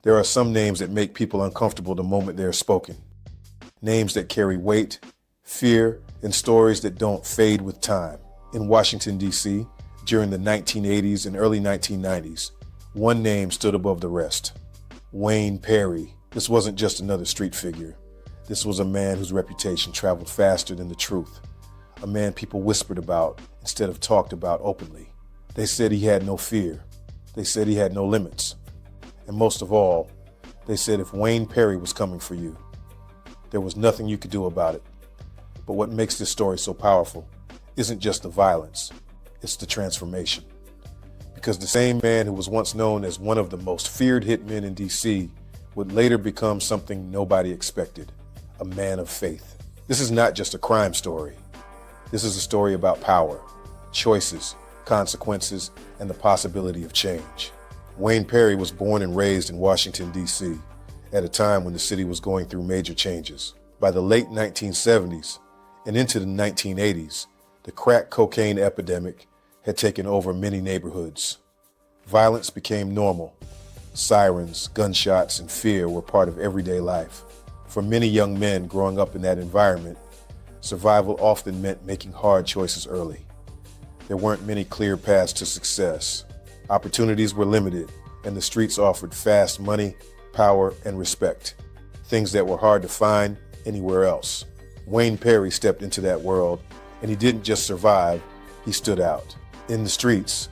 There are some names that make people uncomfortable the moment they are spoken. Names that carry weight, fear, and stories that don't fade with time. In Washington, D.C., during the 1980s and early 1990s, one name stood above the rest. Wayne Perry. This wasn't just another street figure. This was a man whose reputation traveled faster than the truth. A man people whispered about instead of talked about openly. They said he had no fear. They said he had no limits. And most of all, they said if Wayne Perry was coming for you, there was nothing you could do about it. But what makes this story so powerful isn't just the violence, it's the transformation. Because the same man who was once known as one of the most feared hitmen in D.C. would later become something nobody expected, a man of faith. This is not just a crime story. This is a story about power, choices, consequences, and the possibility of change. Wayne Perry was born and raised in Washington, D.C., at a time when the city was going through major changes. By the late 1970s and into the 1980s, the crack cocaine epidemic had taken over many neighborhoods. Violence became normal. Sirens, gunshots, and fear were part of everyday life. For many young men growing up in that environment, survival often meant making hard choices early. There weren't many clear paths to success. Opportunities were limited, and the streets offered fast money, power, and respect, things that were hard to find anywhere else. Wayne Perry stepped into that world, and he didn't just survive, he stood out. In the streets,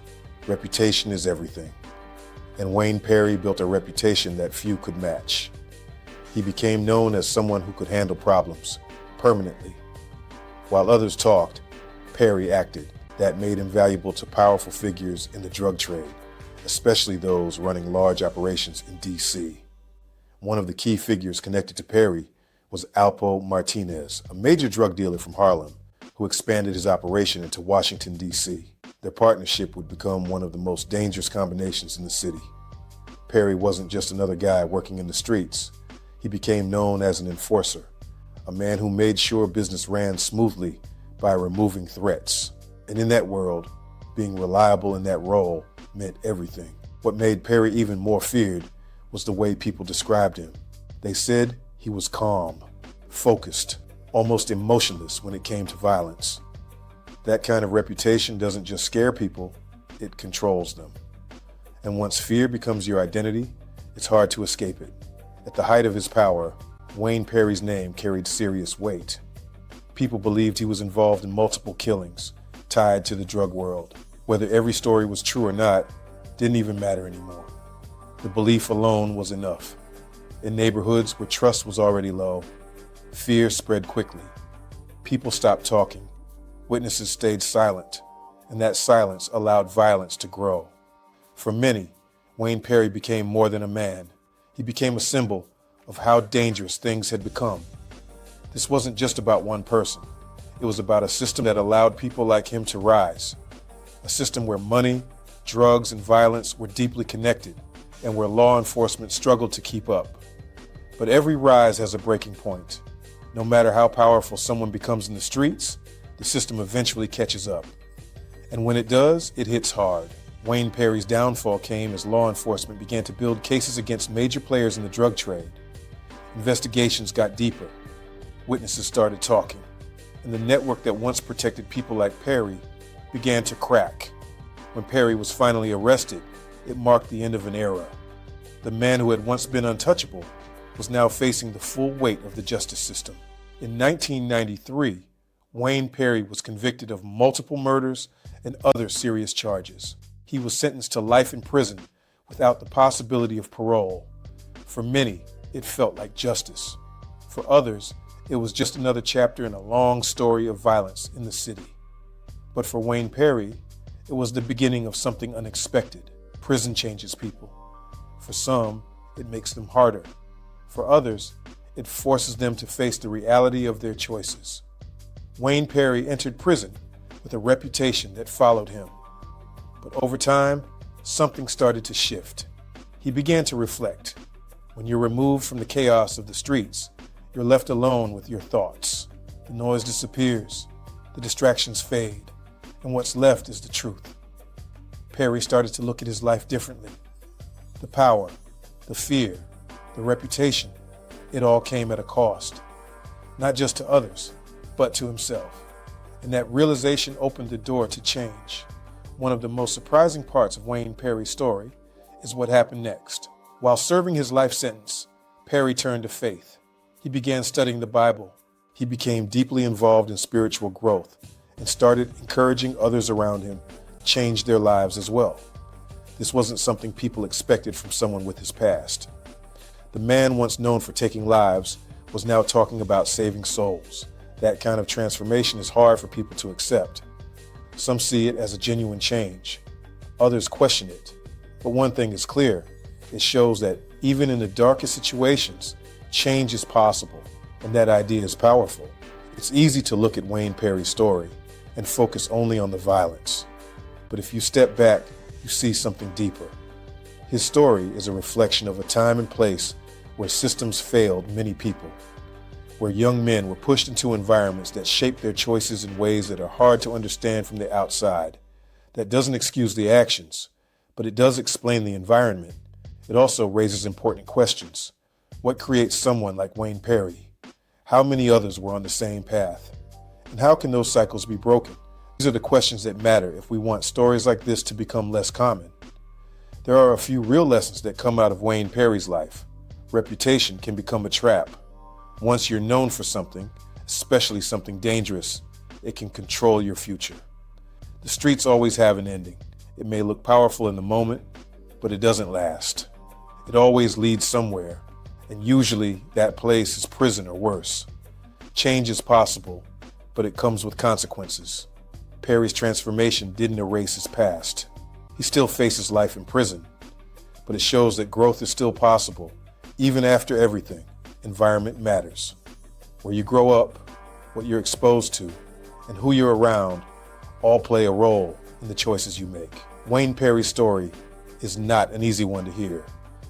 reputation is everything, and Wayne Perry built a reputation that few could match. He became known as someone who could handle problems permanently. While others talked, Perry acted. That made him valuable to powerful figures in the drug trade, especially those running large operations in D.C. One of the key figures connected to Perry was Alpo Martinez, a major drug dealer from Harlem, who expanded his operation into Washington, D.C. Their partnership would become one of the most dangerous combinations in the city. Perry wasn't just another guy working in the streets. He became known as an enforcer, a man who made sure business ran smoothly by removing threats. And in that world, being reliable in that role meant everything. What made Perry even more feared was the way people described him. They said he was calm, focused, almost emotionless when it came to violence. That kind of reputation doesn't just scare people, it controls them. And once fear becomes your identity, it's hard to escape it. At the height of his power, Wayne Perry's name carried serious weight. People believed he was involved in multiple killings, tied to the drug world. Whether every story was true or not didn't even matter anymore. The belief alone was enough. In neighborhoods where trust was already low, fear spread quickly. People stopped talking. Witnesses stayed silent, and that silence allowed violence to grow. For many, Wayne Perry became more than a man. He became a symbol of how dangerous things had become. This wasn't just about one person. It was about a system that allowed people like him to rise. A system where money, drugs, and violence were deeply connected, and where law enforcement struggled to keep up. But every rise has a breaking point. No matter how powerful someone becomes in the streets, the system eventually catches up. And when it does, it hits hard. Wayne Perry's downfall came as law enforcement began to build cases against major players in the drug trade. Investigations got deeper. Witnesses started talking. And the network that once protected people like Perry began to crack. When Perry was finally arrested, it marked the end of an era. The man who had once been untouchable was now facing the full weight of the justice system. In 1993, Wayne Perry was convicted of multiple murders and other serious charges. He was sentenced to life in prison without the possibility of parole. For many, it felt like justice. For others, it was just another chapter in a long story of violence in the city. But for Wayne Perry, it was the beginning of something unexpected. Prison changes people. For some, it makes them harder. For others, it forces them to face the reality of their choices. Wayne Perry entered prison with a reputation that followed him. But over time, something started to shift. He began to reflect. When you're removed from the chaos of the streets, you're left alone with your thoughts. The noise disappears, the distractions fade, and what's left is the truth. Perry started to look at his life differently. The power, The fear, the reputation, it all came at a cost. Not just to others, but to himself. And that realization opened the door to change. One of the most surprising parts of Wayne Perry's story is what happened next. While serving his life sentence, Perry turned to faith. He began studying the Bible. He became deeply involved in spiritual growth and started encouraging others around him to change their lives as well. This wasn't something people expected from someone with his past. The man once known for taking lives was now talking about saving souls. That kind of transformation is hard for people to accept. Some see it as a genuine change. Others question it. But one thing is clear. It shows that even in the darkest situations, change is possible, and that idea is powerful. It's easy to look at Wayne Perry's story and focus only on the violence. But if you step back, you see something deeper. His story is a reflection of a time and place where systems failed many people, where young men were pushed into environments that shaped their choices in ways that are hard to understand from the outside. That doesn't excuse the actions, but it does explain the environment. It also raises important questions. What creates someone like Wayne Perry? How many others were on the same path? And how can those cycles be broken? These are the questions that matter if we want stories like this to become less common. There are a few real lessons that come out of Wayne Perry's life. Reputation can become a trap. Once you're known for something, especially something dangerous, it can control your future. The streets always have an ending. It may look powerful in the moment, but it doesn't last. It always leads somewhere, and usually that place is prison or worse. Change is possible, but it comes with consequences. Perry's transformation didn't erase his past. He still faces life in prison, but it shows that growth is still possible, even after everything. Environment matters. Where you grow up, what you're exposed to, and who you're around all play a role in the choices you make. Wayne Perry's story is not an easy one to hear.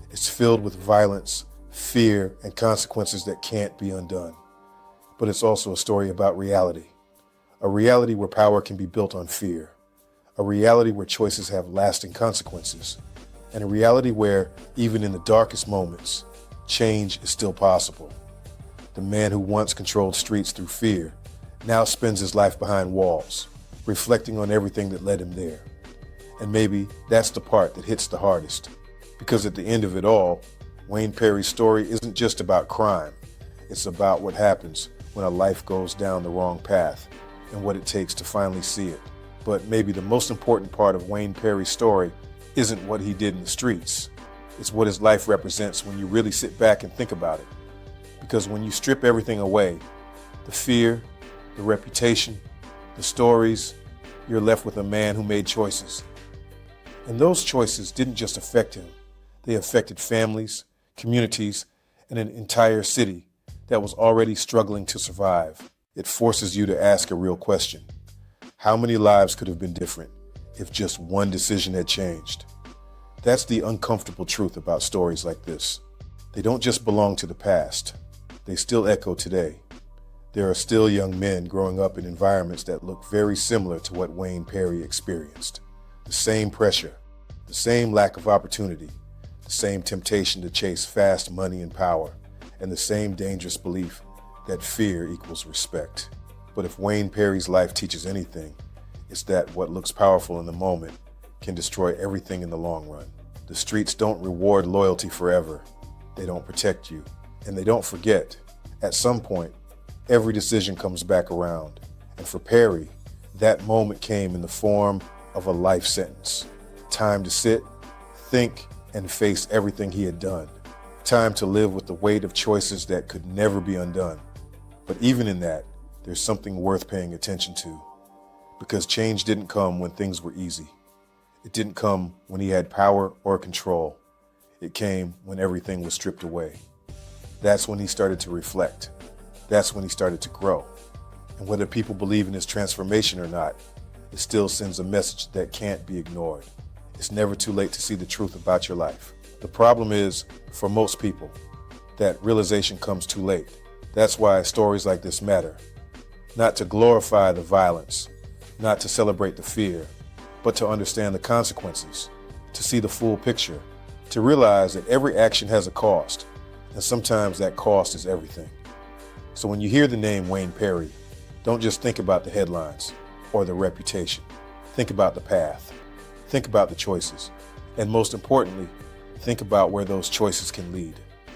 It's filled with violence, fear, and consequences that can't be undone. But it's also a story about reality. A reality where power can be built on fear. A reality where choices have lasting consequences. And a reality where, even in the darkest moments, change is still possible. The man who once controlled streets through fear now spends his life behind walls, reflecting on everything that led him there. And maybe that's the part that hits the hardest. Because at the end of it all, Wayne Perry's story isn't just about crime. It's about what happens when a life goes down the wrong path and what it takes to finally see it. But maybe the most important part of Wayne Perry's story isn't what he did in the streets. It's what his life represents when you really sit back and think about it. Because when you strip everything away, the fear, the reputation, the stories, you're left with a man who made choices. And those choices didn't just affect him. They affected families, communities, and an entire city that was already struggling to survive. It forces you to ask a real question. How many lives could have been different if just one decision had changed? That's the uncomfortable truth about stories like this. They don't just belong to the past. They still echo today. There are still young men growing up in environments that look very similar to what Wayne Perry experienced. The same pressure, the same lack of opportunity, the same temptation to chase fast money and power, and the same dangerous belief that fear equals respect. But if Wayne Perry's life teaches anything, it's that what looks powerful in the moment can destroy everything in the long run. The streets don't reward loyalty forever. They don't protect you. And they don't forget. At some point, every decision comes back around. And for Perry, that moment came in the form of a life sentence. Time to sit, think, and face everything he had done. Time to live with the weight of choices that could never be undone. But even in that, there's something worth paying attention to. Because change didn't come when things were easy. It didn't come when he had power or control. It came when everything was stripped away. That's when he started to reflect. That's when he started to grow. And whether people believe in his transformation or not, it still sends a message that can't be ignored. It's never too late to see the truth about your life. The problem is, for most people, that realization comes too late. That's why stories like this matter. Not to glorify the violence, not to celebrate the fear, but to understand the consequences, to see the full picture, to realize that every action has a cost, and sometimes that cost is everything. So when you hear the name Wayne Perry, don't just think about the headlines or the reputation. Think about the path. Think about the choices. And most importantly, think about where those choices can lead.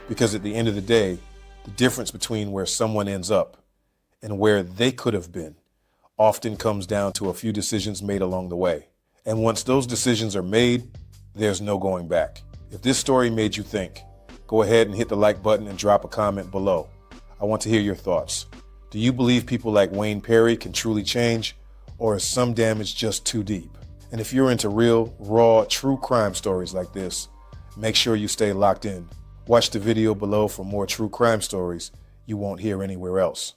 Because at the end of the day, the difference between where someone ends up and where they could have been often comes down to a few decisions made along the way. And once those decisions are made, there's no going back. If this story made you think, go ahead and hit the like button and drop a comment below. I want to hear your thoughts. Do you believe people like Wayne Perry can truly change, or is some damage just too deep? And if you're into real, raw, true crime stories like this, make sure you stay locked in. Watch the video below for more true crime stories you won't hear anywhere else.